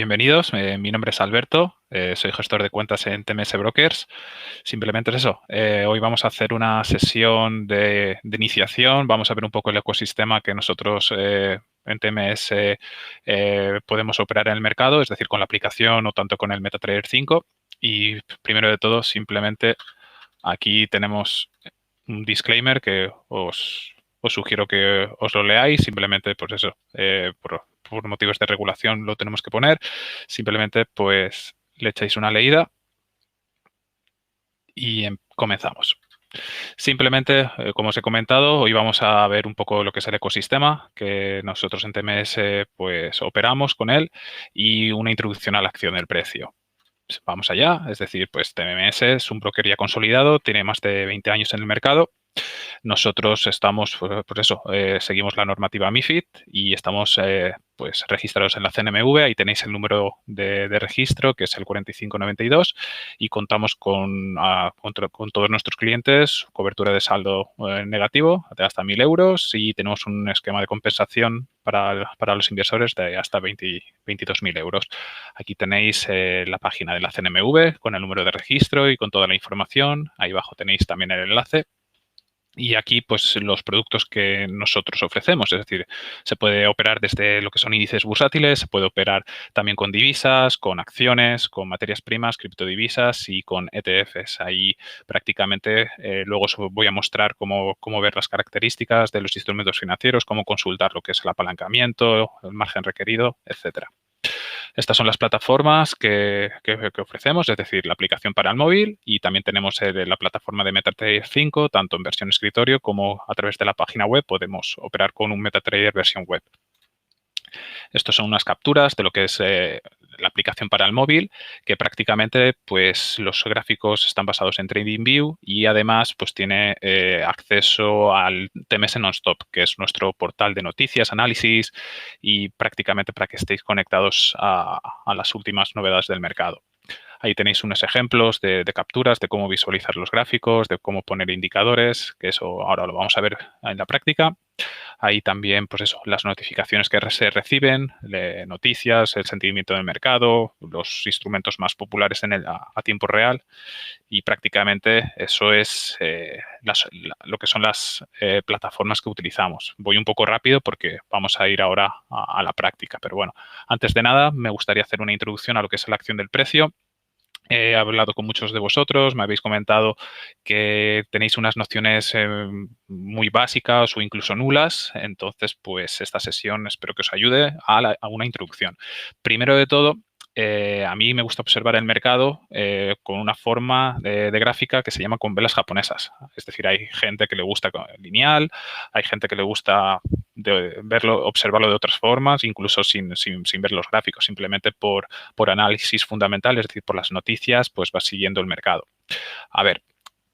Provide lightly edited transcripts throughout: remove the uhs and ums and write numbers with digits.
Bienvenidos. Mi nombre es Alberto, soy gestor de cuentas en TMS Brokers. Simplemente es eso. Hoy vamos a hacer una sesión de iniciación. Vamos a ver un poco el ecosistema que nosotros en TMS podemos operar en el mercado, es decir, con la aplicación o tanto con el MetaTrader 5. Y primero de todo, simplemente aquí tenemos un disclaimer que os sugiero que os lo leáis. Simplemente, pues eso, por motivos de regulación lo tenemos que poner. Simplemente, pues, le echáis una leída y comenzamos. Simplemente, como os he comentado, hoy vamos a ver un poco lo que es el ecosistema, que nosotros en TMS pues operamos con él, y una introducción a la acción del precio. Pues, vamos allá. Es decir, pues TMS es un broker ya consolidado, tiene más de 20 años en el mercado. Nosotros estamos, pues eso, seguimos la normativa MiFID y estamos pues registrados en la CNMV. Ahí tenéis el número de registro, que es el 4592, y contamos con todos nuestros clientes cobertura de saldo negativo de hasta 1.000 euros, y tenemos un esquema de compensación para los inversores de hasta 22.000 euros. Aquí tenéis la página de la CNMV con el número de registro y con toda la información. Ahí abajo tenéis también el enlace. Y aquí, pues, los productos que nosotros ofrecemos, es decir, se puede operar desde lo que son índices bursátiles, se puede operar también con divisas, con acciones, con materias primas, criptodivisas y con ETFs. Ahí prácticamente luego os voy a mostrar cómo ver las características de los instrumentos financieros, cómo consultar lo que es el apalancamiento, el margen requerido, etcétera. Estas son las plataformas que ofrecemos, es decir, la aplicación para el móvil, y también tenemos la plataforma de MetaTrader 5, tanto en versión escritorio como a través de la página web podemos operar con un MetaTrader versión web. Estos son unas capturas de lo que es la aplicación para el móvil, que prácticamente pues los gráficos están basados en TradingView, y además pues tiene acceso al TMS Nonstop, que es nuestro portal de noticias, análisis, y prácticamente para que estéis conectados a las últimas novedades del mercado. Ahí tenéis unos ejemplos de capturas, de cómo visualizar los gráficos, de cómo poner indicadores, que eso ahora lo vamos a ver en la práctica. Ahí también, pues eso, las notificaciones que se reciben, noticias, el sentimiento del mercado, los instrumentos más populares a tiempo real, y prácticamente eso es lo que son las plataformas que utilizamos. Voy un poco rápido porque vamos a ir ahora a la práctica, pero bueno, antes de nada me gustaría hacer una introducción a lo que es la acción del precio. He hablado con muchos de vosotros, me habéis comentado que tenéis unas nociones muy básicas o incluso nulas. Entonces, pues esta sesión espero que os ayude a una introducción. Primero de todo, a mí me gusta observar el mercado con una forma de gráfica que se llama con velas japonesas. Es decir, hay gente que le gusta lineal, hay gente que le gusta observarlo de otras formas, incluso sin ver los gráficos, simplemente por análisis fundamental, es decir, por las noticias, pues va siguiendo el mercado. A ver,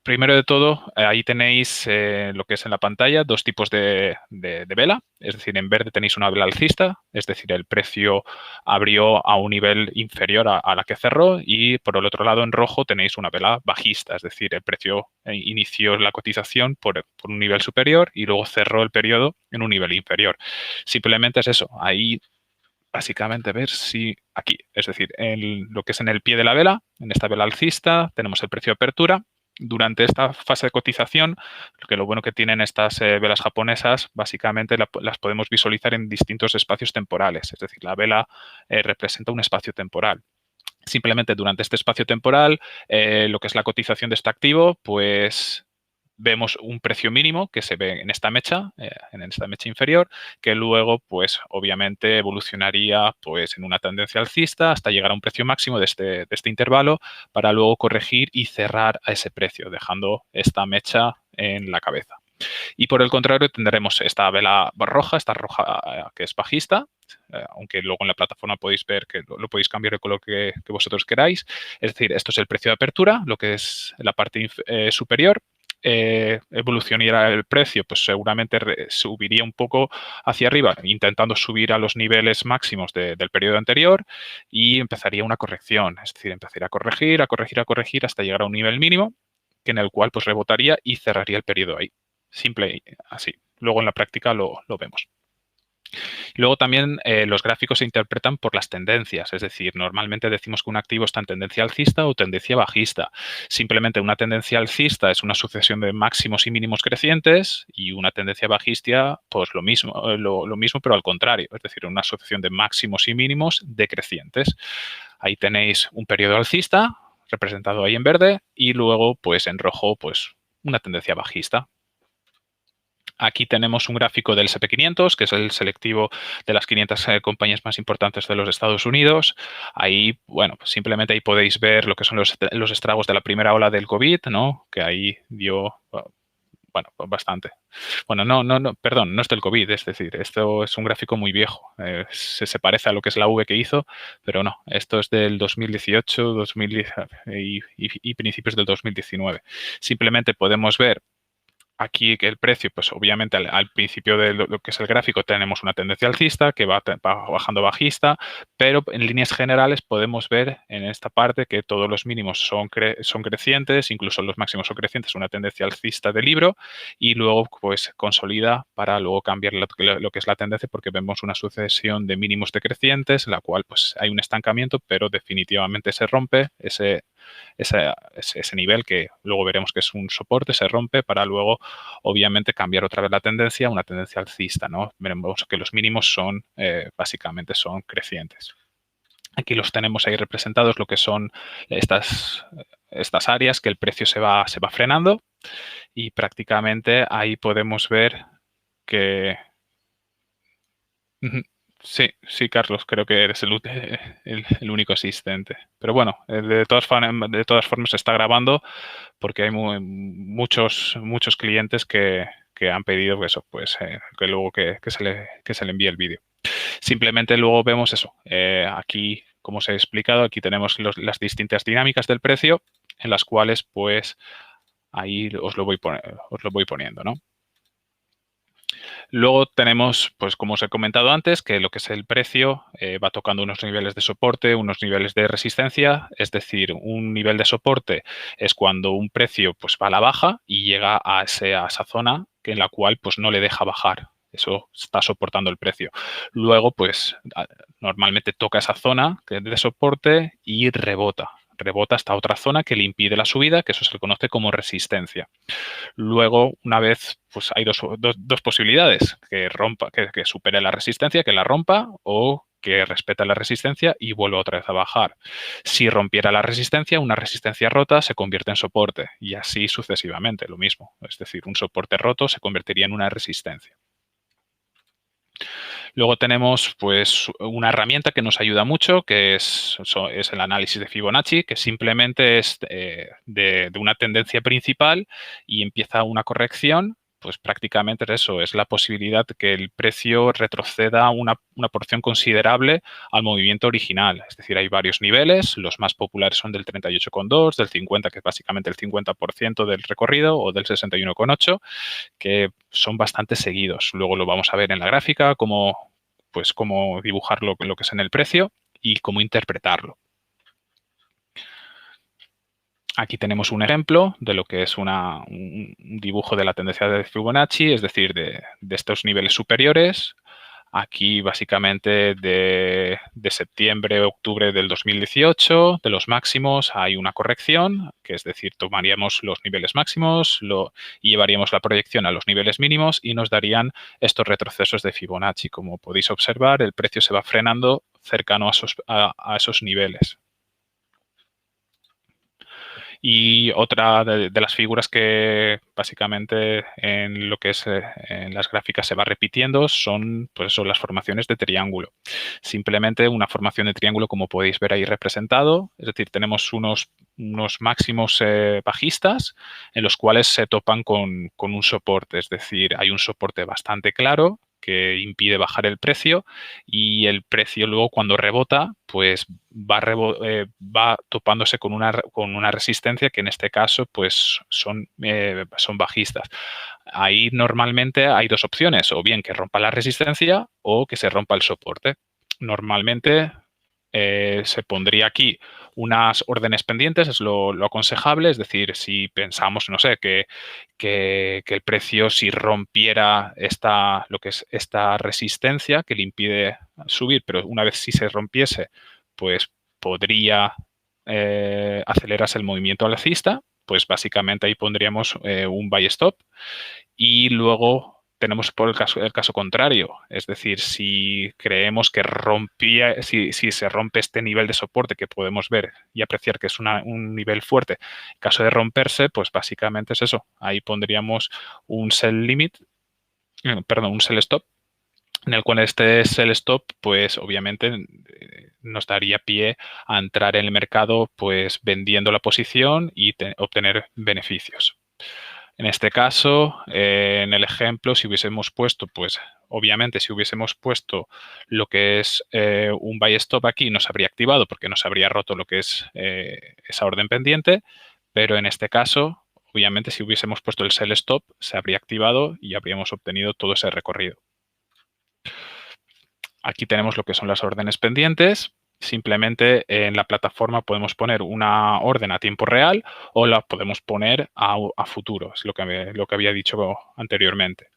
primero de todo, ahí tenéis lo que es en la pantalla dos tipos de vela. Es decir, en verde tenéis una vela alcista, es decir, el precio abrió a un nivel inferior a la que cerró, y por el otro lado, en rojo, tenéis una vela bajista, es decir, el precio inició la cotización por un nivel superior y luego cerró el periodo en un nivel inferior. Simplemente es eso. Ahí básicamente ver si aquí, es decir, en lo que es en el pie de la vela, en esta vela alcista, tenemos el precio de apertura. Durante esta fase de cotización, lo bueno que tienen estas velas japonesas, básicamente las podemos visualizar en distintos espacios temporales. Es decir, la vela representa un espacio temporal. Simplemente durante este espacio temporal, lo que es la cotización de este activo, pues vemos un precio mínimo que se ve en esta mecha inferior, que luego, pues obviamente evolucionaría pues en una tendencia alcista hasta llegar a un precio máximo de este intervalo, para luego corregir y cerrar a ese precio, dejando esta mecha en la cabeza. Y por el contrario, tendremos esta vela roja, que es bajista, aunque luego en la plataforma podéis ver que lo podéis cambiar de color que vosotros queráis. Es decir, esto es el precio de apertura, lo que es la parte superior. Evolucionaría el precio, pues seguramente subiría un poco hacia arriba, intentando subir a los niveles máximos del periodo anterior, y empezaría una corrección, es decir, empezaría a corregir hasta llegar a un nivel mínimo, que en el cual pues rebotaría y cerraría el periodo ahí. Simple así. Luego en la práctica lo vemos. Luego también los gráficos se interpretan por las tendencias, es decir, normalmente decimos que un activo está en tendencia alcista o tendencia bajista. Simplemente una tendencia alcista es una sucesión de máximos y mínimos crecientes y una tendencia bajista, pues lo mismo, lo mismo pero al contrario, es decir, una sucesión de máximos y mínimos decrecientes. Ahí tenéis un periodo alcista representado ahí en verde y luego pues en rojo pues una tendencia bajista. Aquí tenemos un gráfico del SP500, que es el selectivo de las 500 compañías más importantes de los Estados Unidos. Ahí, bueno, pues simplemente ahí podéis ver lo que son los estragos de la primera ola del COVID, ¿no? Que ahí dio, bueno, bastante. Bueno, perdón, no es del COVID, es decir, esto es un gráfico muy viejo. Se parece a lo que es la V que hizo, pero no, esto es del 2018, 2010 y principios del 2019. Simplemente podemos ver aquí que el precio, pues obviamente al principio de lo que es el gráfico tenemos una tendencia alcista que va bajando bajista, pero en líneas generales podemos ver en esta parte que todos los mínimos son crecientes, incluso los máximos son crecientes, una tendencia alcista del libro y luego pues consolida para luego cambiar lo que es la tendencia porque vemos una sucesión de mínimos decrecientes, en la cual pues hay un estancamiento, pero definitivamente se rompe ese nivel que luego veremos que es un soporte, se rompe para luego, obviamente, cambiar otra vez la tendencia a una tendencia alcista, ¿no? Veremos que los mínimos son, básicamente, son crecientes. Aquí los tenemos ahí representados, lo que son estas áreas que el precio se va frenando y prácticamente ahí podemos ver que... Sí, sí, Carlos, creo que eres el único asistente. Pero bueno, de todas formas se está grabando porque hay muchos clientes que han pedido eso, pues que luego que se le envíe el vídeo. Simplemente luego vemos eso. Aquí, como os he explicado, aquí tenemos las distintas dinámicas del precio en las cuales, pues, ahí os lo voy poniendo, ¿no? Luego tenemos, pues como os he comentado antes, que lo que es el precio va tocando unos niveles de soporte, unos niveles de resistencia. Es decir, un nivel de soporte es cuando un precio pues, va a la baja y llega a esa zona en la cual pues, no le deja bajar. Eso está soportando el precio. Luego, pues normalmente toca esa zona de soporte y rebota. Rebota hasta otra zona que le impide la subida, que eso se le conoce como resistencia. Luego, una vez, pues hay dos posibilidades, que supere la resistencia, que la rompa, o que respete la resistencia y vuelva otra vez a bajar. Si rompiera la resistencia, una resistencia rota se convierte en soporte y así sucesivamente, lo mismo. Es decir, un soporte roto se convertiría en una resistencia. Luego tenemos pues una herramienta que nos ayuda mucho, que es el análisis de Fibonacci, que simplemente es de una tendencia principal y empieza una corrección. Pues prácticamente eso, es la posibilidad de que el precio retroceda una porción considerable al movimiento original. Es decir, hay varios niveles, los más populares son del 38,2, del 50, que es básicamente el 50% del recorrido, o del 61,8, que son bastante seguidos. Luego lo vamos a ver en la gráfica, cómo dibujar lo que es en el precio y cómo interpretarlo. Aquí tenemos un ejemplo de lo que es un dibujo de la tendencia de Fibonacci, es decir, de estos niveles superiores. Aquí básicamente de septiembre a octubre del 2018, de los máximos hay una corrección, que es decir, tomaríamos los niveles máximos y llevaríamos la proyección a los niveles mínimos y nos darían estos retrocesos de Fibonacci. Como podéis observar, el precio se va frenando cercano a esos niveles. Y otra de las figuras que básicamente en lo que es en las gráficas se va repitiendo son, pues son las formaciones de triángulo. Simplemente una formación de triángulo, como podéis ver ahí representado, es decir, tenemos unos máximos bajistas en los cuales se topan con un soporte, es decir, hay un soporte bastante claro que impide bajar el precio y el precio luego cuando rebota pues va topándose con una resistencia que en este caso pues son bajistas. Ahí normalmente hay dos opciones, o bien que rompa la resistencia o que se rompa el soporte. Normalmente se pondría aquí unas órdenes pendientes es lo aconsejable, es decir, si pensamos, no sé, que el precio si rompiera lo que es esta resistencia que le impide subir, pero una vez si se rompiese, pues podría acelerarse el movimiento alcista, pues básicamente ahí pondríamos un buy stop y luego tenemos por el caso contrario, es decir, si creemos que si se rompe este nivel de soporte que podemos ver y apreciar que es un nivel fuerte, en caso de romperse, pues básicamente es eso. Ahí pondríamos un sell limit, perdón, un sell stop, en el cual este sell stop, pues obviamente nos daría pie a entrar en el mercado, pues vendiendo la posición y obtener beneficios. En este caso, en el ejemplo, si hubiésemos puesto, pues obviamente si hubiésemos puesto lo que es un buy stop aquí, nos habría activado porque nos habría roto lo que es esa orden pendiente, pero en este caso, obviamente si hubiésemos puesto el sell stop, se habría activado y habríamos obtenido todo ese recorrido. Aquí tenemos lo que son las órdenes pendientes. Simplemente en la plataforma podemos poner una orden a tiempo real o la podemos poner a futuro, es lo que había dicho anteriormente.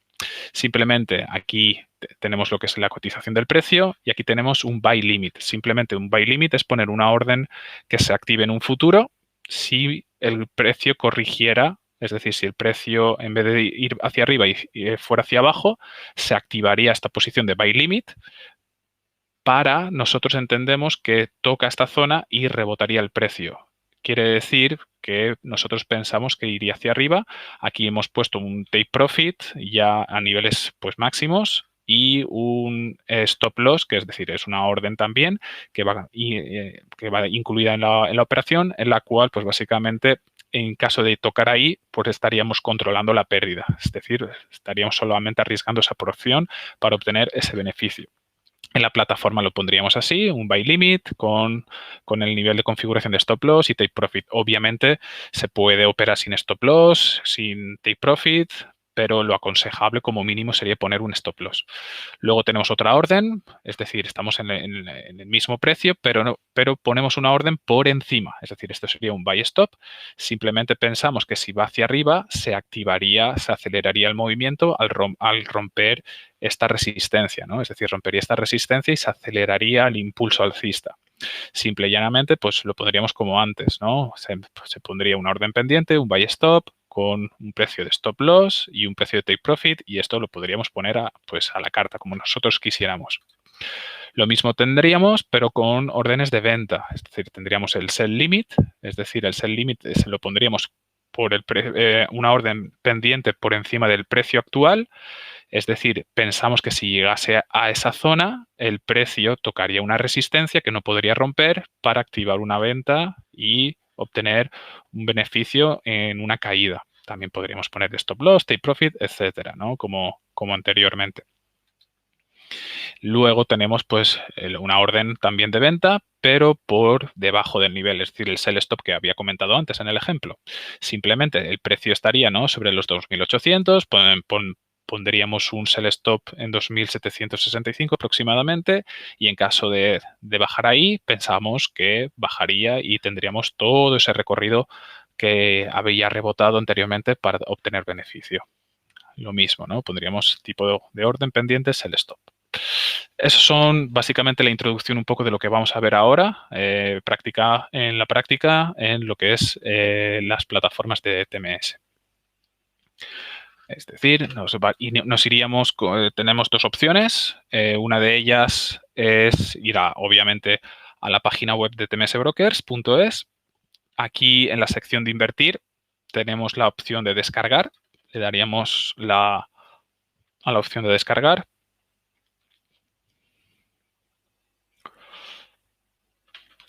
Simplemente aquí tenemos lo que es la cotización del precio y aquí tenemos un buy limit. Simplemente un buy limit es poner una orden que se active en un futuro si el precio corrigiera, es decir, si el precio en vez de ir hacia arriba y fuera hacia abajo, se activaría esta posición de buy limit. Para nosotros entendemos que toca esta zona y rebotaría el precio. Quiere decir que nosotros pensamos que iría hacia arriba. Aquí hemos puesto un take profit ya a niveles pues máximos y un stop loss, que es decir, es una orden también que va incluida en la operación, en la cual pues básicamente en caso de tocar ahí, pues estaríamos controlando la pérdida. Es decir, estaríamos solamente arriesgando esa porción para obtener ese beneficio. En la plataforma lo pondríamos así, un buy limit con el nivel de configuración de stop loss y take profit. Obviamente se puede operar sin stop loss, sin take profit, pero lo aconsejable como mínimo sería poner un stop loss. Luego tenemos otra orden, es decir, estamos en el mismo precio, pero ponemos una orden por encima. Es decir, esto sería un buy stop. Simplemente pensamos que si va hacia arriba, se aceleraría el movimiento al romper esta resistencia, ¿no? Es decir, rompería esta resistencia y se aceleraría el impulso alcista. Simple y llanamente, pues lo pondríamos como antes, ¿no? Se pondría una orden pendiente, un buy stop, con un precio de stop loss y un precio de take profit, y esto lo podríamos poner pues a la carta, como nosotros quisiéramos. Lo mismo tendríamos, pero con órdenes de venta. Es decir, tendríamos el sell limit, es decir, el sell limit se lo pondríamos por una orden pendiente por encima del precio actual. Es decir, pensamos que si llegase a esa zona, el precio tocaría una resistencia que no podría romper para activar una venta y obtener un beneficio en una caída. También podríamos poner stop loss, take profit, etcétera, ¿no? Como anteriormente. Luego tenemos pues una orden también de venta, pero por debajo del nivel, es decir, el sell stop que había comentado antes en el ejemplo. Simplemente el precio estaría, ¿no?, sobre los 2.800, pondríamos un sell stop en 2.765 aproximadamente y en caso de bajar ahí, pensamos que bajaría y tendríamos todo ese recorrido que había rebotado anteriormente para obtener beneficio. Lo mismo, ¿no? Pondríamos tipo de orden pendiente, sell stop. Esos son básicamente la introducción un poco de lo que vamos a ver ahora, en la práctica, en lo que es las plataformas de TMS. Es decir, nos iríamos, tenemos dos opciones. Una de ellas es ir obviamente a la página web de tmsbrokers.es. Aquí en la sección de invertir tenemos la opción de descargar. Le daríamos a la opción de descargar.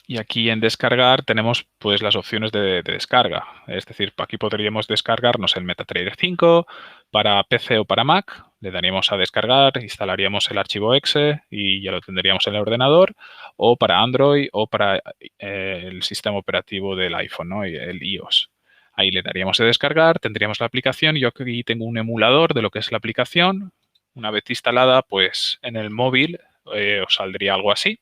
Y aquí en descargar tenemos pues las opciones de descarga. Es decir, aquí podríamos descargarnos el MetaTrader 5 para PC o para Mac. Le daríamos a descargar, instalaríamos el archivo exe y ya lo tendríamos en el ordenador. O para Android o para el sistema operativo del iPhone, ¿no?, el iOS. Ahí le daríamos a descargar, tendríamos la aplicación. Yo aquí tengo un emulador de lo que es la aplicación. Una vez instalada, pues en el móvil os saldría algo así.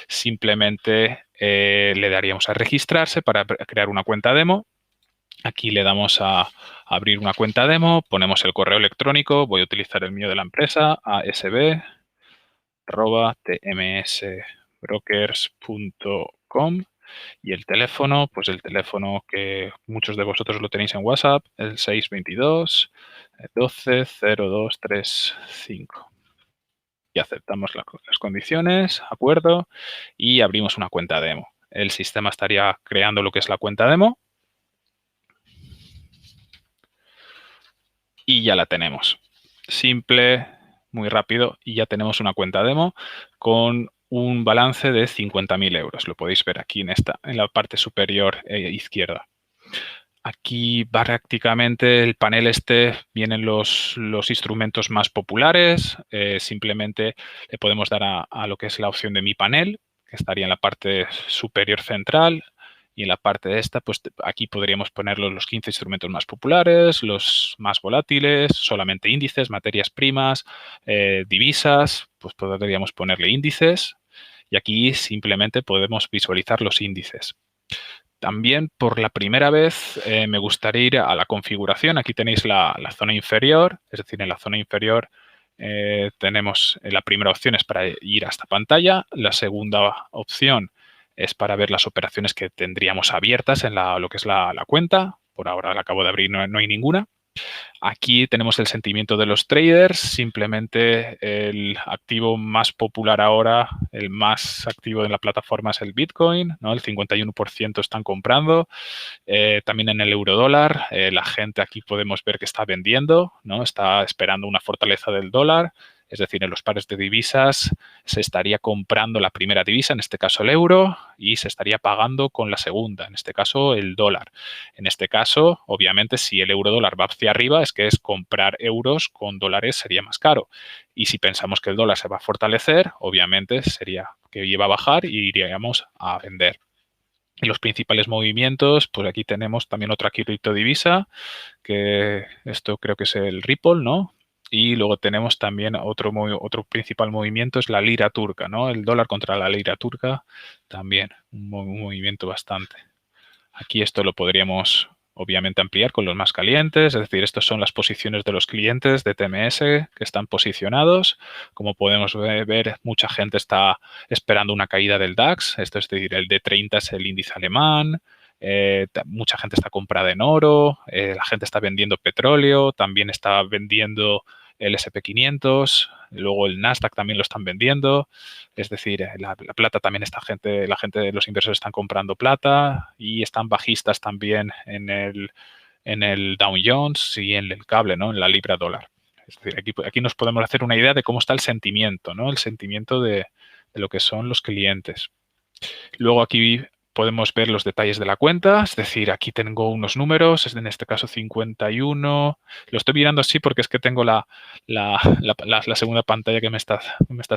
Simplemente le daríamos a registrarse para crear una cuenta demo. Aquí le damos a abrir una cuenta demo, ponemos el correo electrónico, voy a utilizar el mío de la empresa, asb@tmsbrokers.com, y el teléfono, pues el teléfono que muchos de vosotros lo tenéis en WhatsApp, el 622 12 0235. Y aceptamos las condiciones, acuerdo, y abrimos una cuenta demo. El sistema estaría creando lo que es la cuenta demo y ya la tenemos. Simple, muy rápido, y ya tenemos una cuenta demo con un balance de 50.000 euros. Lo podéis ver aquí en la parte superior izquierda. Aquí prácticamente el panel vienen los instrumentos más populares. Simplemente le podemos dar a lo que es la opción de mi panel, que estaría en la parte superior central. Y en la parte de esta, pues aquí podríamos poner los 15 instrumentos más populares, los más volátiles, solamente índices, materias primas, divisas, pues podríamos ponerle índices. Y aquí simplemente podemos visualizar los índices. También por la primera vez me gustaría ir a la configuración. Aquí tenéis la zona inferior, es decir, en la zona inferior tenemos la primera opción es para ir a esta pantalla, la segunda opción es para ver las operaciones que tendríamos abiertas en lo que es la cuenta. Por ahora la acabo de abrir, no hay ninguna. Aquí tenemos el sentimiento de los traders, simplemente el activo más popular ahora, el más activo en la plataforma es el Bitcoin, ¿no? El 51% están comprando. También en el eurodólar, la gente aquí podemos ver que está vendiendo, ¿no? Está esperando una fortaleza del dólar. Es decir, en los pares de divisas se estaría comprando la primera divisa, en este caso el euro, y se estaría pagando con la segunda, en este caso el dólar. En este caso, obviamente, si el euro dólar va hacia arriba, es que es comprar euros con dólares sería más caro. Y si pensamos que el dólar se va a fortalecer, obviamente sería que iba a bajar y iríamos a vender. Y los principales movimientos, pues aquí tenemos también otra criptodivisa, que esto creo que es el Ripple, ¿no? Y luego tenemos también otro principal movimiento, es la lira turca, ¿no? El dólar contra la lira turca, también un movimiento bastante. Aquí esto lo podríamos obviamente ampliar con los más calientes, es decir, estas son las posiciones de los clientes de TMS que están posicionados. Como podemos ver, mucha gente está esperando una caída del DAX, esto es decir, el D30 es el índice alemán. Mucha gente está comprada en oro, la gente está vendiendo petróleo, también está vendiendo el SP500, luego el Nasdaq también lo están vendiendo. Es decir, la plata también la gente, los inversores están comprando plata y están bajistas también en el Dow Jones y en el cable, ¿no? En la libra dólar. Es decir, aquí nos podemos hacer una idea de cómo está el sentimiento, ¿no? El sentimiento de lo que son los clientes. Luego aquí podemos ver los detalles de la cuenta, es decir, aquí tengo unos números, en este caso 51. Lo estoy mirando así porque es que tengo la segunda pantalla que me está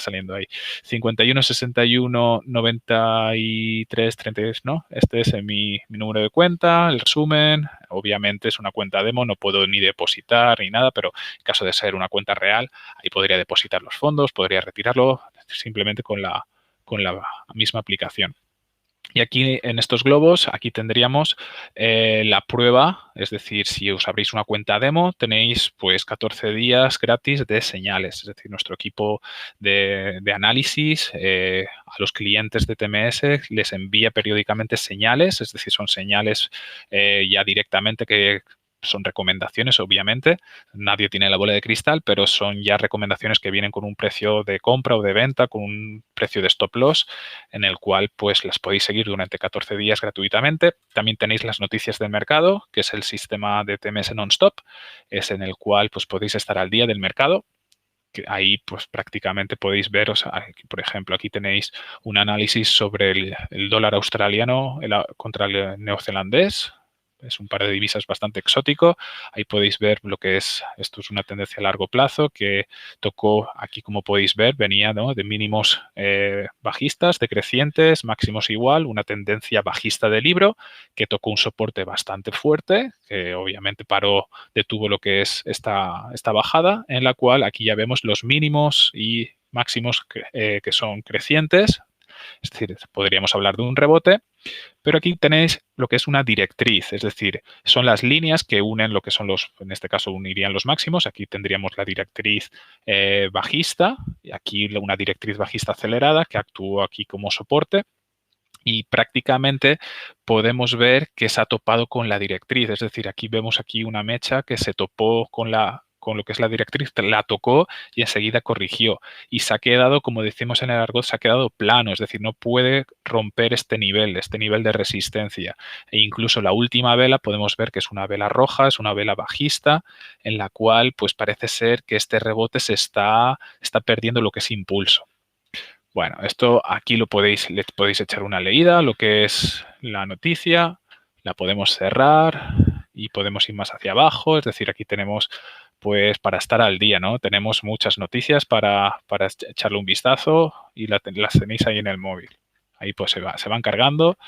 saliendo ahí. 51, 61, 93, 33, ¿no? Este es mi número de cuenta, el resumen. Obviamente es una cuenta demo, no puedo ni depositar ni nada, pero en caso de ser una cuenta real, ahí podría depositar los fondos, podría retirarlo simplemente con la misma aplicación. Y aquí en estos globos, aquí tendríamos la prueba, es decir, si os abrís una cuenta demo, tenéis pues 14 días gratis de señales. Es decir, nuestro equipo de análisis a los clientes de TMS les envía periódicamente señales, es decir, son señales ya directamente que son recomendaciones, obviamente. Nadie tiene la bola de cristal, pero son ya recomendaciones que vienen con un precio de compra o de venta, con un precio de stop loss, en el cual pues las podéis seguir durante 14 días gratuitamente. También tenéis las noticias del mercado, que es el sistema de TMS non-stop, es en el cual pues podéis estar al día del mercado. Que ahí pues prácticamente podéis ver, por ejemplo, aquí tenéis un análisis sobre el dólar australiano contra el neozelandés. Es un par de divisas bastante exótico. Ahí podéis ver lo que esto es una tendencia a largo plazo que tocó aquí, como podéis ver, venía, ¿no?, de mínimos bajistas, decrecientes, máximos igual, una tendencia bajista de libro que tocó un soporte bastante fuerte, que obviamente detuvo lo que es esta bajada, en la cual aquí ya vemos los mínimos y máximos que son crecientes. Es decir, podríamos hablar de un rebote, pero aquí tenéis lo que es una directriz, es decir, son las líneas que unen lo que son los, en este caso unirían los máximos, aquí tendríamos la directriz bajista, y aquí una directriz bajista acelerada que actúa aquí como soporte. Y prácticamente podemos ver que se ha topado con la directriz. Es decir, aquí vemos aquí una mecha que se topó con lo que es la directriz, la tocó y enseguida corrigió. Y se ha quedado, como decimos en el argot, se ha quedado plano. Es decir, no puede romper este nivel de resistencia. E incluso la última vela podemos ver que es una vela roja, es una vela bajista, en la cual pues parece ser que este rebote está perdiendo lo que es impulso. Bueno, esto aquí le podéis echar una leída, lo que es la noticia, la podemos cerrar y podemos ir más hacia abajo, es decir, aquí tenemos pues para estar al día, ¿no? Tenemos muchas noticias para echarle un vistazo y las tenéis ahí en el móvil. Ahí pues se van cargando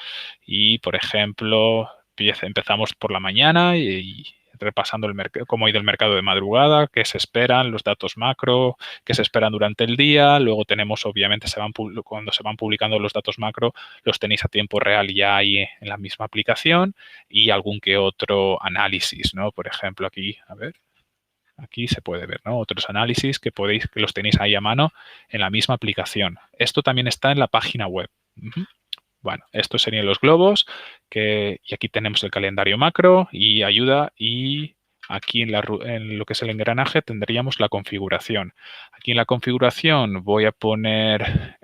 y, por ejemplo, empezamos por la mañana y repasando cómo ha ido el mercado de madrugada, qué se esperan, los datos macro, qué se esperan durante el día. Luego tenemos, obviamente, cuando se van publicando los datos macro, los tenéis a tiempo real ya ahí en la misma aplicación y algún que otro análisis, ¿no? Por ejemplo, aquí, a ver, aquí se puede ver, ¿no? Otros análisis que los tenéis ahí a mano en la misma aplicación. Esto también está en la página web. Bueno, estos serían los globos y aquí tenemos el calendario macro y ayuda y aquí en lo que es el engranaje tendríamos la configuración. Aquí en la configuración voy a poner,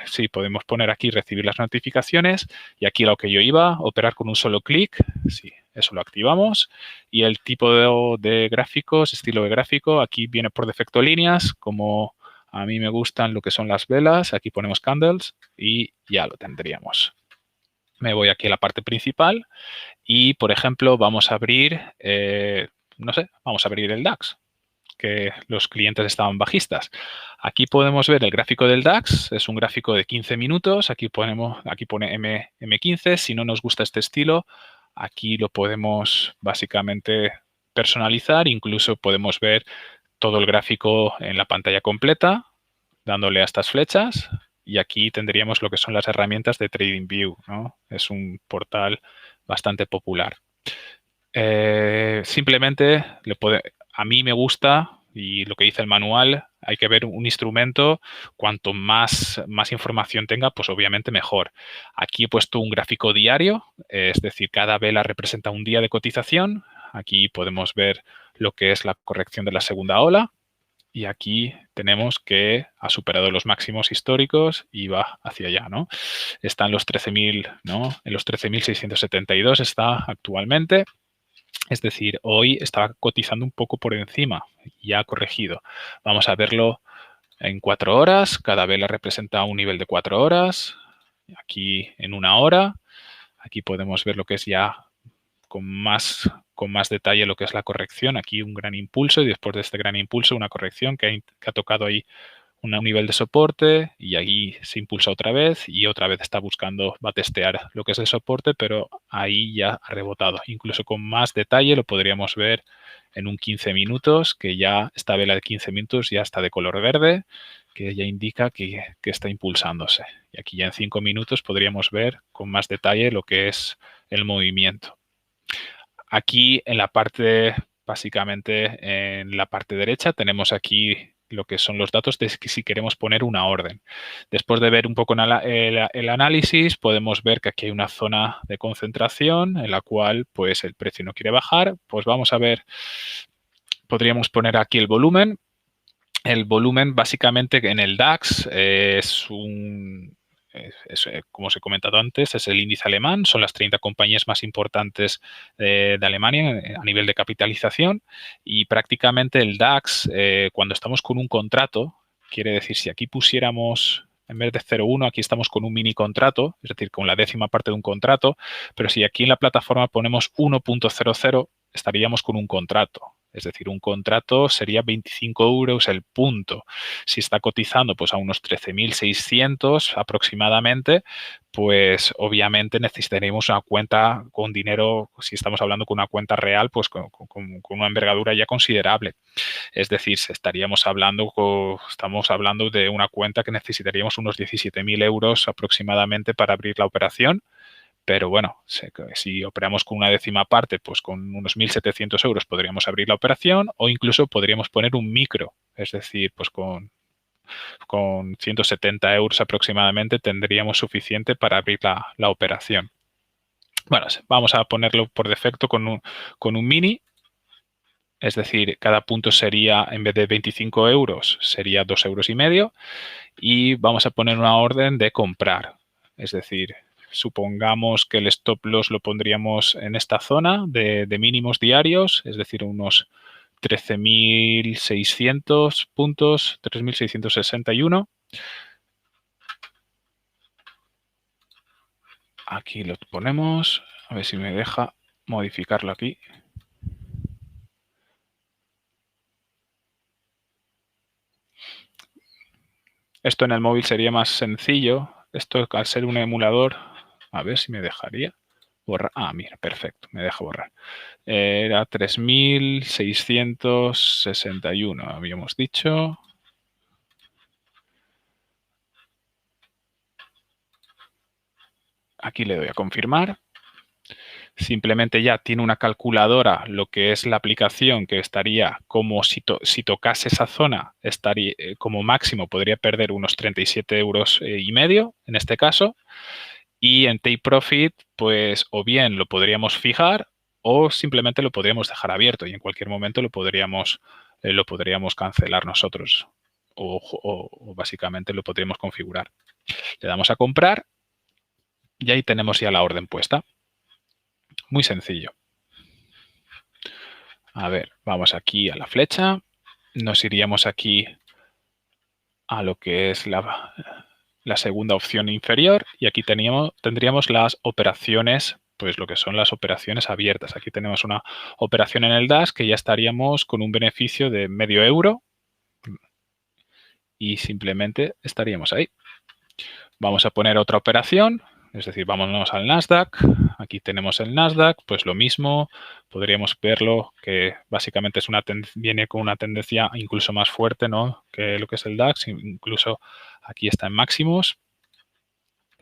sí, podemos poner aquí recibir las notificaciones y aquí lo que yo iba, operar con un solo clic, sí, eso lo activamos y el tipo de gráficos, estilo de gráfico, aquí viene por defecto líneas como a mí me gustan lo que son las velas. Aquí ponemos candles y ya lo tendríamos. Me voy aquí a la parte principal y, por ejemplo, vamos a abrir, no sé, vamos a abrir el DAX, que los clientes estaban bajistas. Aquí podemos ver el gráfico del DAX, es un gráfico de 15 minutos. Aquí pone M15. Si no nos gusta este estilo, aquí lo podemos básicamente personalizar. Incluso podemos ver todo el gráfico en la pantalla completa, dándole a estas flechas. Y aquí tendríamos lo que son las herramientas de TradingView, ¿no? Es un portal bastante popular. Simplemente a mí me gusta, y lo que dice el manual, hay que ver un instrumento, cuanto más información tenga, pues obviamente mejor. Aquí he puesto un gráfico diario, es decir, cada vela representa un día de cotización. Aquí podemos ver lo que es la corrección de la segunda ola. Y aquí tenemos que ha superado los máximos históricos y va hacia allá, ¿no? Está en los 13.000, ¿no? En los 13.672 está actualmente. Es decir, hoy está cotizando un poco por encima y ha corregido. Vamos a verlo en 4 horas. Cada vela representa un nivel de 4 horas. Aquí en 1 hora. Aquí podemos ver lo que es ya con más detalle lo que es la corrección. Aquí un gran impulso y después de este gran impulso una corrección que ha tocado ahí un nivel de soporte y ahí se impulsa otra vez y otra vez va a testear lo que es el soporte, pero ahí ya ha rebotado. Incluso con más detalle lo podríamos ver en un 15 minutos, que ya esta vela de 15 minutos ya está de color verde, que ya indica que está impulsándose. Y aquí ya en 5 minutos podríamos ver con más detalle lo que es el movimiento. Aquí en la parte, básicamente en la parte derecha, tenemos aquí lo que son los datos de si queremos poner una orden. Después de ver un poco el análisis, podemos ver que aquí hay una zona de concentración en la cual pues el precio no quiere bajar. Pues vamos a ver, podríamos poner aquí el volumen. El volumen básicamente en el DAX como os he comentado antes, es el índice alemán, son las 30 compañías más importantes de Alemania a nivel de capitalización y prácticamente el DAX, cuando estamos con un contrato, quiere decir, si aquí pusiéramos, en vez de 0,1, aquí estamos con un mini contrato, es decir, con la décima parte de un contrato, pero si aquí en la plataforma ponemos 1.00, estaríamos con un contrato. Es decir, un contrato sería 25 euros el punto. Si está cotizando pues a unos 13.600 aproximadamente, pues obviamente necesitaríamos una cuenta con dinero, si estamos hablando con una cuenta real, pues con una envergadura ya considerable. Es decir, estamos hablando de una cuenta que necesitaríamos unos 17.000 euros aproximadamente para abrir la operación. Pero bueno, si operamos con una décima parte, pues con unos 1.700 euros podríamos abrir la operación o incluso podríamos poner un micro. Es decir, pues con 170 euros aproximadamente tendríamos suficiente para abrir la operación. Bueno, vamos a ponerlo por defecto con un mini. Es decir, cada punto sería, en vez de 25 euros, sería 2,5 euros. Y vamos a poner una orden de comprar. Es decir, supongamos que el stop loss lo pondríamos en esta zona de mínimos diarios, es decir, unos 13.600 puntos, 13.661. Aquí lo ponemos, a ver si me deja modificarlo aquí. Esto en el móvil sería más sencillo. Esto al ser un emulador, a ver si me dejaría borrar. Ah, mira, perfecto, me deja borrar. Era 3.661, habíamos dicho. Aquí le doy a confirmar. Simplemente ya tiene una calculadora, lo que es la aplicación, que estaría como si tocase esa zona, estaría como máximo podría perder unos 37,5 euros en este caso. Y en Take Profit, pues o bien lo podríamos fijar o simplemente lo podríamos dejar abierto y en cualquier momento lo podríamos cancelar nosotros o básicamente lo podríamos configurar. Le damos a comprar y ahí tenemos ya la orden puesta. Muy sencillo. A ver, vamos aquí a la flecha. Nos iríamos aquí a lo que es la segunda opción inferior y aquí tendríamos las operaciones, pues lo que son las operaciones abiertas. Aquí tenemos una operación en el DAX que ya estaríamos con un beneficio de medio euro y simplemente estaríamos ahí. Vamos a poner otra operación, es decir, vámonos al Nasdaq. Aquí tenemos el Nasdaq, pues lo mismo. Podríamos verlo que básicamente viene con una tendencia incluso más fuerte, ¿no?, que lo que es el DAX. Incluso aquí está en máximos.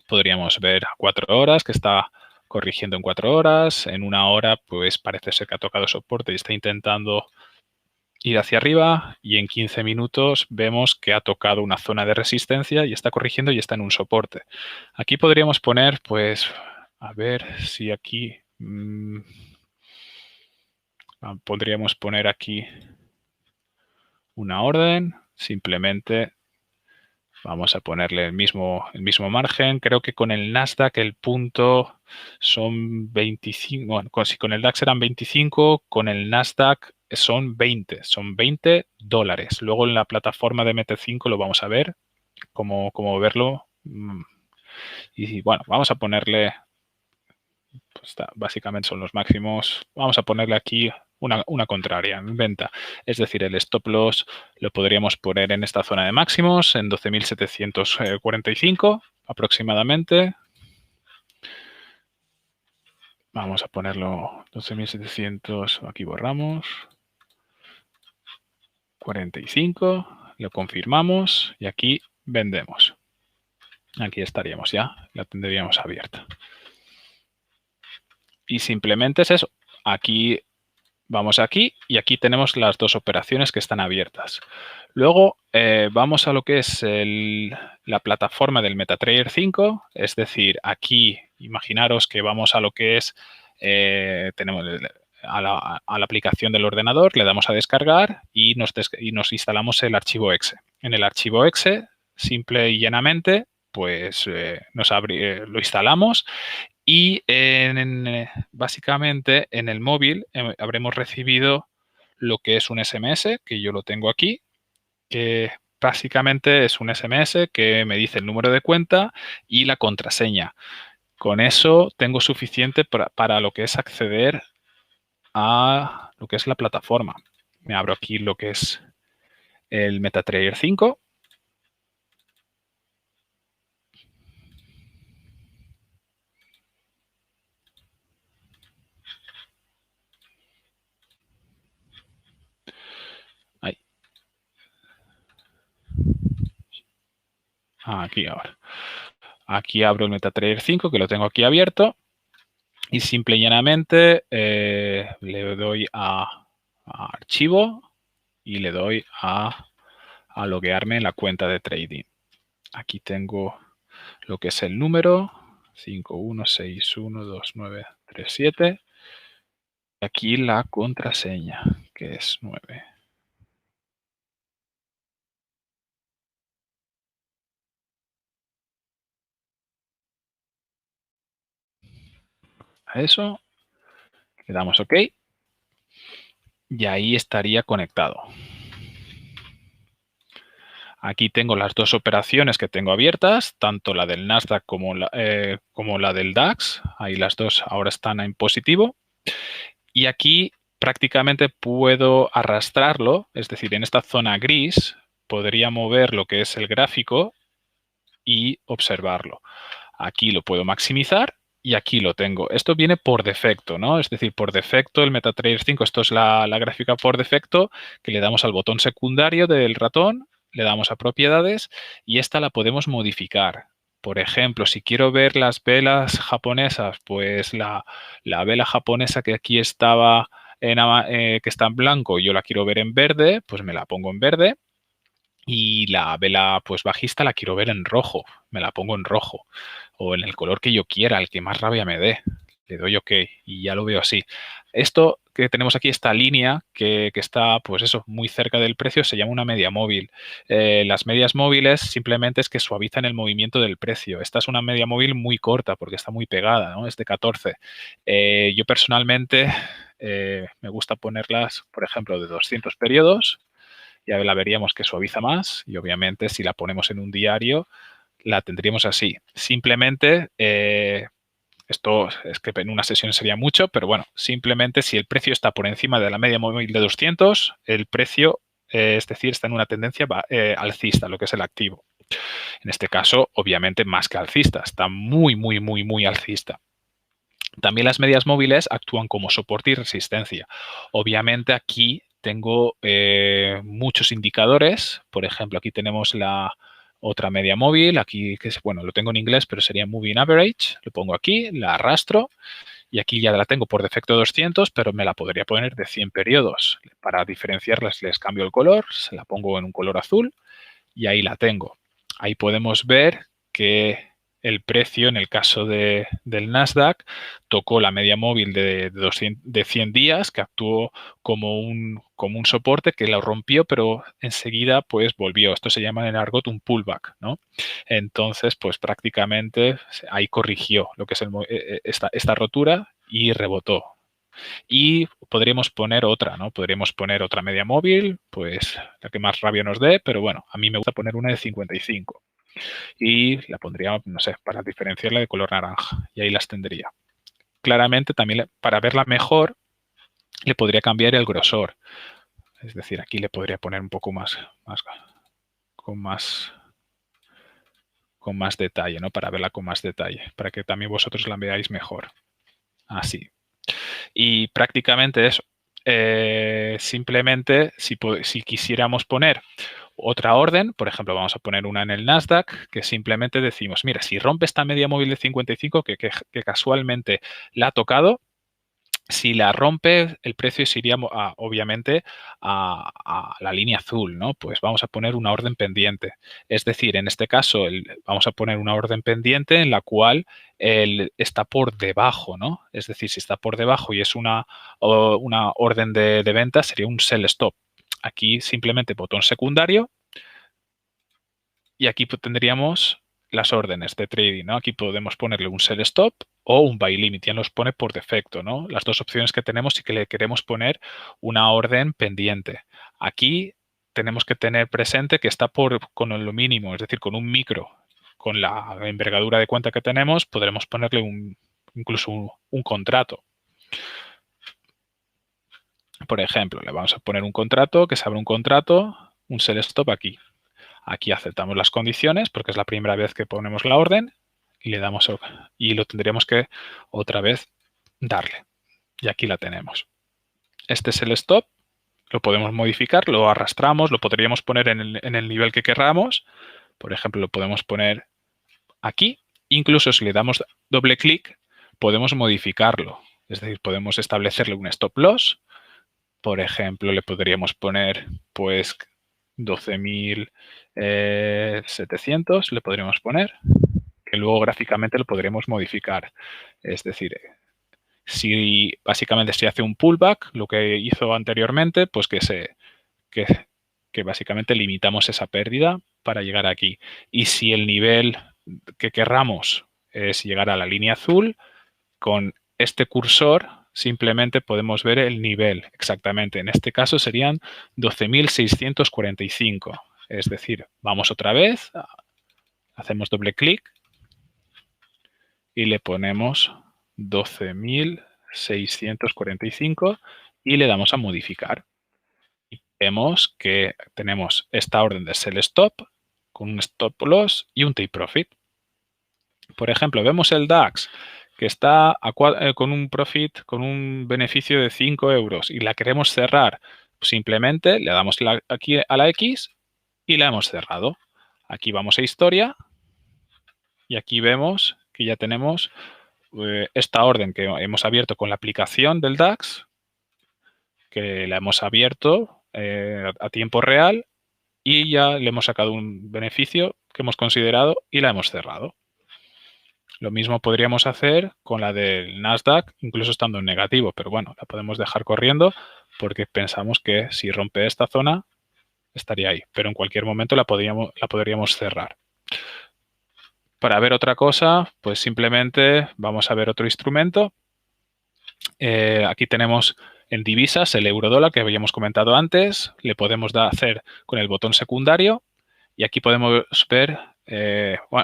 Podríamos ver a 4 horas que está corrigiendo en 4 horas. En 1 hora, pues parece ser que ha tocado soporte y está intentando ir hacia arriba, y en 15 minutos vemos que ha tocado una zona de resistencia y está corrigiendo y está en un soporte. Aquí podríamos poner, pues, a ver si aquí podríamos poner aquí una orden. Simplemente vamos a ponerle el mismo margen. Creo que con el Nasdaq el punto son 25. Bueno, si con el DAX eran 25, con el Nasdaq son 20. Son 20 dólares. Luego en la plataforma de MT5 lo vamos a ver, cómo verlo. Y bueno, vamos a ponerle, pues básicamente son los máximos. Vamos a ponerle aquí una contraria, en venta. Es decir, el stop loss lo podríamos poner en esta zona de máximos, en 12.745 aproximadamente. Vamos a ponerlo 12.700, aquí borramos. 45, lo confirmamos y aquí vendemos. Aquí estaríamos ya, la tendríamos abierta. Y simplemente es eso. Aquí vamos aquí y aquí tenemos las dos operaciones que están abiertas. Luego vamos a lo que es la plataforma del MetaTrader 5, es decir, aquí imaginaros que vamos a lo que es, tenemos a la aplicación del ordenador, le damos a descargar y nos instalamos el archivo exe. En el archivo exe, simple y llanamente, pues lo instalamos. Y básicamente en el móvil habremos recibido lo que es un SMS, que yo lo tengo aquí, que básicamente es un SMS que me dice el número de cuenta y la contraseña. Con eso tengo suficiente para lo que es acceder a lo que es la plataforma. Me abro aquí lo que es el MetaTrader 5. Ahí. Aquí ahora. Aquí abro el MetaTrader 5, que lo tengo aquí abierto. Y simple y llanamente le doy a archivo y le doy a loguearme en la cuenta de trading. Aquí tengo lo que es el número 51612937. Aquí la contraseña, que es 9. A eso le damos OK y ahí estaría conectado. Aquí tengo las dos operaciones que tengo abiertas, tanto la del Nasdaq como la del DAX. Ahí las dos ahora están en positivo. Y aquí prácticamente puedo arrastrarlo, es decir, en esta zona gris podría mover lo que es el gráfico y observarlo. Aquí lo puedo maximizar y aquí lo tengo. Esto viene por defecto, ¿no? Es decir, por defecto el MetaTrader 5, esto es la gráfica por defecto, que le damos al botón secundario del ratón, le damos a propiedades y esta la podemos modificar. Por ejemplo, si quiero ver las velas japonesas, pues la vela japonesa que aquí estaba que está en blanco, yo la quiero ver en verde, pues me la pongo en verde. Y la vela pues bajista la quiero ver en rojo, me la pongo en rojo o en el color que yo quiera, el que más rabia me dé. Le doy OK y ya lo veo así. Esto que tenemos aquí, esta línea que está pues eso, muy cerca del precio, se llama una media móvil. Las medias móviles simplemente es que suavizan el movimiento del precio. Esta es una media móvil muy corta porque está muy pegada, ¿no? Es de 14. Yo personalmente me gusta ponerlas, por ejemplo, de 200 periodos. Ya la veríamos que suaviza más y obviamente si la ponemos en un diario la tendríamos así. Simplemente, esto es que en una sesión sería mucho, pero bueno, simplemente si el precio está por encima de la media móvil de 200, el precio, es decir, está en una tendencia alcista, lo que es el activo. En este caso, obviamente, más que alcista, está muy, muy, muy, muy alcista. También las medias móviles actúan como soporte y resistencia. Obviamente aquí tengo muchos indicadores. Por ejemplo, aquí tenemos la otra media móvil. Aquí, que es, bueno, lo tengo en inglés, pero sería Moving Average. Lo pongo aquí, la arrastro y aquí ya la tengo por defecto 200, pero me la podría poner de 100 periodos. Para diferenciarlas les cambio el color, se la pongo en un color azul y ahí la tengo. Ahí podemos ver que el precio, en el caso del Nasdaq, tocó la media móvil de 100 días, que actuó como un soporte, que lo rompió, pero enseguida pues volvió. Esto se llama en argot un pullback, ¿no? Entonces, pues prácticamente ahí corrigió lo que es esta rotura y rebotó. Y podríamos poner otra, ¿no? Podríamos poner otra media móvil, pues la que más rabia nos dé, pero bueno, a mí me gusta poner una de 55. Y la pondría, no sé, para diferenciarla de color naranja. Y ahí las tendría. Claramente también para verla mejor le podría cambiar el grosor. Es decir, aquí le podría poner un poco con más, con más detalle, ¿no? Para verla con más detalle, para que también vosotros la veáis mejor. Así. Y prácticamente eso. Simplemente, si quisiéramos poner otra orden, por ejemplo, vamos a poner una en el Nasdaq, que simplemente decimos, mira, si rompe esta media móvil de 55, que casualmente la ha tocado, si la rompe, el precio se iría, obviamente, a la línea azul, ¿no? Pues vamos a poner una orden pendiente. Es decir, en este caso, vamos a poner una orden pendiente en la cual está por debajo, ¿no? Es decir, si está por debajo y es una orden de venta, sería un sell stop. Aquí simplemente botón secundario y aquí tendríamos las órdenes de trading, ¿no? Aquí podemos ponerle un sell stop o un buy limit, ya nos pone por defecto, ¿no? Las dos opciones que tenemos si que le queremos poner una orden pendiente. Aquí tenemos que tener presente que está con lo mínimo, es decir, con un micro, con la envergadura de cuenta que tenemos, podremos ponerle incluso un contrato. Por ejemplo, le vamos a poner un contrato, que se abre un contrato, un sell stop aquí. Aquí aceptamos las condiciones porque es la primera vez que ponemos la orden y le damos y lo tendríamos que otra vez darle. Y aquí la tenemos. Este es el stop, lo podemos modificar, lo arrastramos, lo podríamos poner en el nivel que querramos. Por ejemplo, lo podemos poner aquí. Incluso si le damos doble clic, podemos modificarlo. Es decir, podemos establecerle un stop loss. Por ejemplo, le podríamos poner pues 12.700, le podríamos poner, que luego gráficamente lo podríamos modificar. Es decir, si básicamente se hace un pullback, lo que hizo anteriormente, pues que básicamente limitamos esa pérdida para llegar aquí. Y si el nivel que querramos es llegar a la línea azul, con este cursor simplemente podemos ver el nivel exactamente. En este caso serían 12.645. Es decir, vamos otra vez, hacemos doble clic y le ponemos 12.645 y le damos a modificar. Y vemos que tenemos esta orden de sell stop con un stop loss y un take profit. Por ejemplo, vemos el DAX que está con un profit, con un beneficio de 5 euros y la queremos cerrar. Simplemente le damos aquí a la X y la hemos cerrado. Aquí vamos a historia y aquí vemos que ya tenemos esta orden que hemos abierto con la aplicación del DAX, que la hemos abierto a tiempo real y ya le hemos sacado un beneficio que hemos considerado y la hemos cerrado. Lo mismo podríamos hacer con la del Nasdaq, incluso estando en negativo, pero bueno, la podemos dejar corriendo porque pensamos que si rompe esta zona estaría ahí, pero en cualquier momento la podríamos cerrar. Para ver otra cosa, pues simplemente vamos a ver otro instrumento. Aquí tenemos en divisas el euro-dólar que habíamos comentado antes. Le podemos hacer con el botón secundario y aquí podemos ver,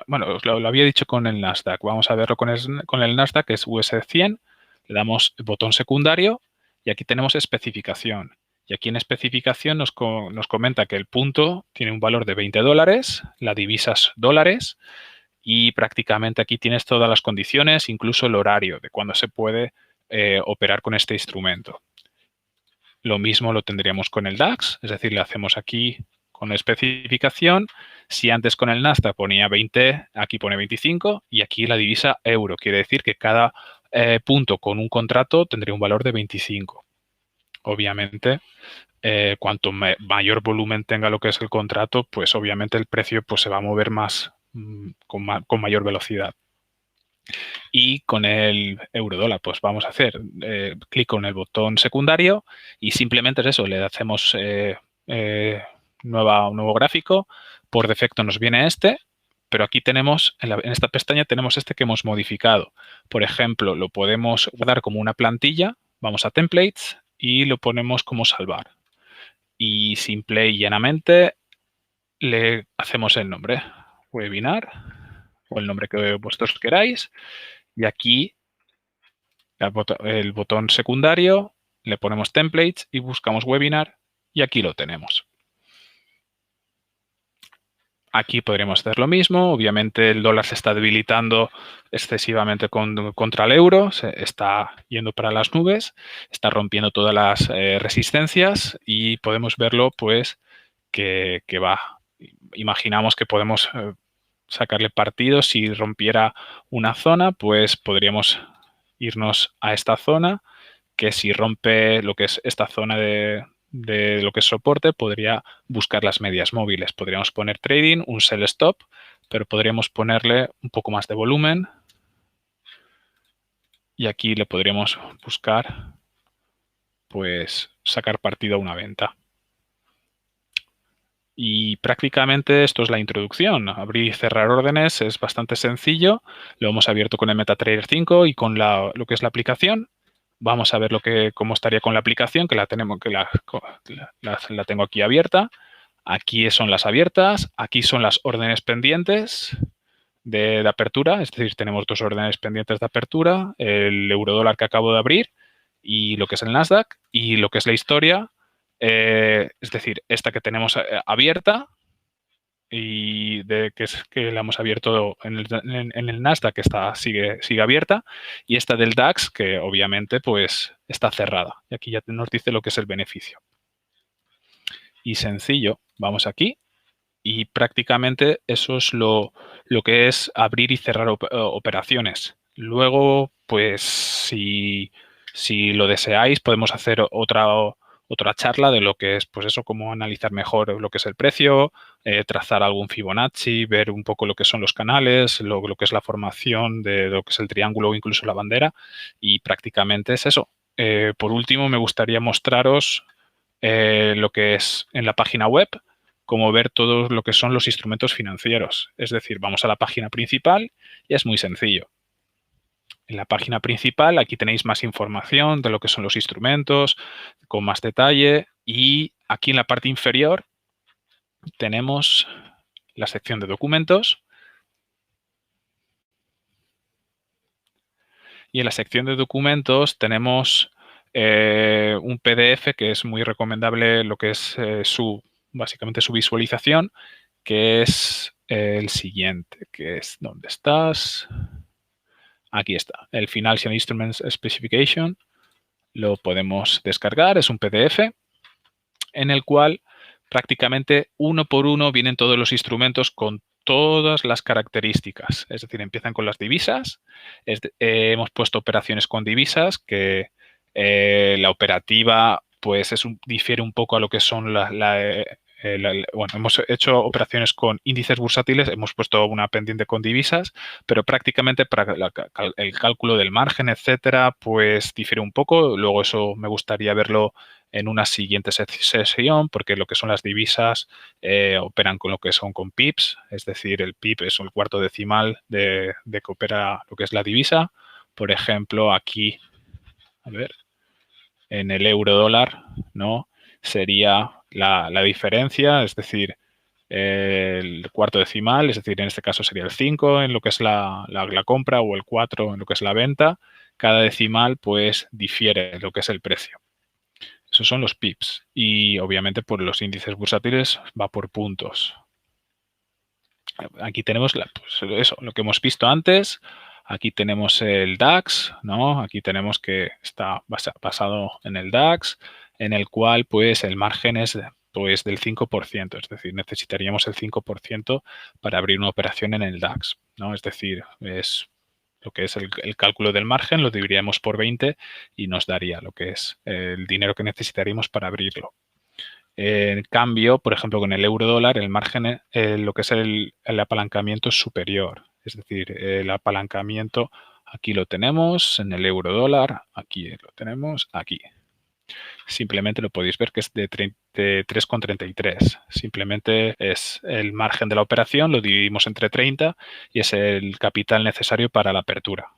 bueno, lo había dicho con el Nasdaq. Vamos a verlo con el Nasdaq, que es US 100. Le damos el botón secundario y aquí tenemos especificación. Y aquí en especificación nos comenta que el punto tiene un valor de $20, la divisa es dólares y prácticamente aquí tienes todas las condiciones, incluso el horario de cuándo se puede operar con este instrumento. Lo mismo lo tendríamos con el DAX, es decir, le hacemos aquí con especificación. Si antes con el Nasdaq ponía 20, aquí pone 25 y aquí la divisa euro. Quiere decir que cada punto con un contrato tendría un valor de 25. Obviamente, cuanto mayor volumen tenga lo que es el contrato, pues obviamente el precio pues, se va a mover más, con mayor velocidad. Y con el euro-dólar, pues vamos a hacer clic con el botón secundario y simplemente es eso, le hacemos nuevo gráfico. Por defecto nos viene este, pero aquí tenemos, en esta pestaña tenemos este que hemos modificado. Por ejemplo, lo podemos guardar como una plantilla, vamos a Templates y lo ponemos como salvar. Y simple y llanamente le hacemos el nombre, webinar, o el nombre que vosotros queráis. Y aquí el botón secundario, le ponemos templates y buscamos webinar y aquí lo tenemos. Aquí podríamos hacer lo mismo. Obviamente el dólar se está debilitando excesivamente contra el euro, se está yendo para las nubes, está rompiendo todas las resistencias y podemos verlo pues que va. Imaginamos que podemos sacarle partido. Si rompiera una zona, pues podríamos irnos a esta zona, que si rompe lo que es esta zona de lo que es soporte, podría buscar las medias móviles. Podríamos poner trading, un sell stop, pero podríamos ponerle un poco más de volumen y aquí le podríamos buscar pues sacar partido a una venta. Y prácticamente esto es la introducción. Abrir y cerrar órdenes es bastante sencillo. Lo hemos abierto con el MetaTrader 5 y con lo que es la aplicación. Vamos a ver cómo estaría con la aplicación, que la tengo aquí abierta. Aquí son las abiertas. Aquí son las órdenes pendientes de apertura. Es decir, tenemos dos órdenes pendientes de apertura. El eurodólar que acabo de abrir y lo que es el Nasdaq, y lo que es la historia, es decir, esta que tenemos abierta, y que la hemos abierto en el Nasdaq, que sigue abierta, y esta del DAX, que obviamente pues está cerrada. Y aquí ya nos dice lo que es el beneficio. Y sencillo, vamos aquí, y prácticamente eso es lo que es abrir y cerrar operaciones. Luego, pues si lo deseáis, podemos hacer otra charla de lo que es, pues eso, cómo analizar mejor lo que es el precio, trazar algún Fibonacci, ver un poco lo que son los canales, lo que es la formación de lo que es el triángulo o incluso la bandera, y prácticamente es eso. Por último, me gustaría mostraros lo que es en la página web, como ver todo lo que son los instrumentos financieros. Es decir, vamos a la página principal y es muy sencillo. En la página principal aquí tenéis más información de lo que son los instrumentos, con más detalle, y aquí en la parte inferior tenemos la sección de documentos, y en la sección de documentos tenemos un PDF que es muy recomendable, lo que es básicamente su visualización, que es el siguiente, que es, ¿dónde estás? Aquí está, el Financial Instruments Specification. Lo podemos descargar, es un PDF en el cual prácticamente uno por uno vienen todos los instrumentos con todas las características. Es decir, empiezan con las divisas. Hemos puesto operaciones con divisas, que la operativa pues difiere un poco a lo que son bueno, hemos hecho operaciones con índices bursátiles, hemos puesto una pendiente con divisas, pero prácticamente para el cálculo del margen, etcétera, pues difiere un poco. Luego eso me gustaría verlo en una siguiente sesión, porque lo que son las divisas operan con lo que son con pips, es decir, el pip es el cuarto decimal de que opera lo que es la divisa. Por ejemplo, aquí, a ver, en el euro dólar, ¿no? Sería la diferencia, es decir, el cuarto decimal, es decir, en este caso sería el 5 en lo que es la compra, o el 4 en lo que es la venta. Cada decimal pues difiere en lo que es el precio. Esos son los pips, y obviamente por los índices bursátiles va por puntos. Aquí tenemos pues eso, lo que hemos visto antes. Aquí tenemos el DAX, ¿no? Aquí tenemos que está basado en el DAX, en el cual pues el margen es pues del 5%, es decir, necesitaríamos el 5% para abrir una operación en el DAX, ¿no? Es decir, es lo que es el cálculo del margen, lo dividiríamos por 20 y nos daría lo que es el dinero que necesitaríamos para abrirlo. En cambio, por ejemplo, con el euro dólar, el margen, lo que es el apalancamiento es superior. Es decir, el apalancamiento aquí lo tenemos en el euro dólar, aquí lo tenemos, aquí. Simplemente lo podéis ver que es de 3,33. Simplemente es el margen de la operación, lo dividimos entre 30 y es el capital necesario para la apertura.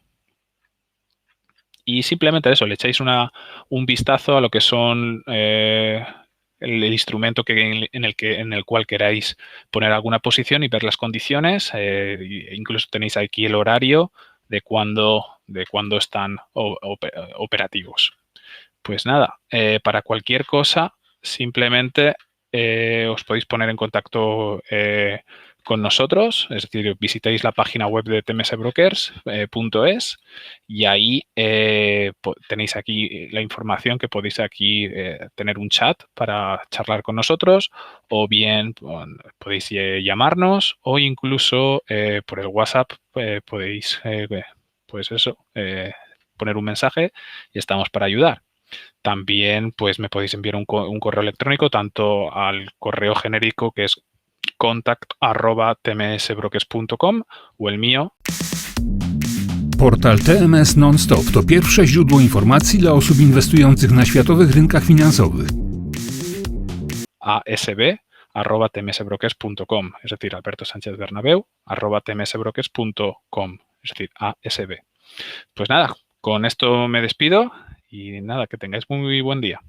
Y simplemente eso, le echáis un vistazo a lo que son el instrumento en el cual queráis poner alguna posición y ver las condiciones. Incluso tenéis aquí el horario de cuándo están operativos. Pues nada, para cualquier cosa, simplemente os podéis poner en contacto con nosotros, es decir, visitáis la página web de tmsbrokers.es y ahí tenéis aquí la información que podéis aquí tener un chat para charlar con nosotros, o bien podéis llamarnos, o incluso por el WhatsApp podéis, pues eso, poner un mensaje y estamos para ayudar. También pues me podéis enviar un correo electrónico, tanto al correo genérico que es contact@tmsbrokers.com, o el mío. Portal TMS Non-Stop to pierwsze źródło informacji dla osób inwestujących na światowych rynkach finansowych. asb@tmsbrokers.com, es decir, Alberto Sánchez Bernabéu @tmsbrokers.com, es decir, ASB. Pues nada, con esto me despido y nada, que tengáis muy buen día.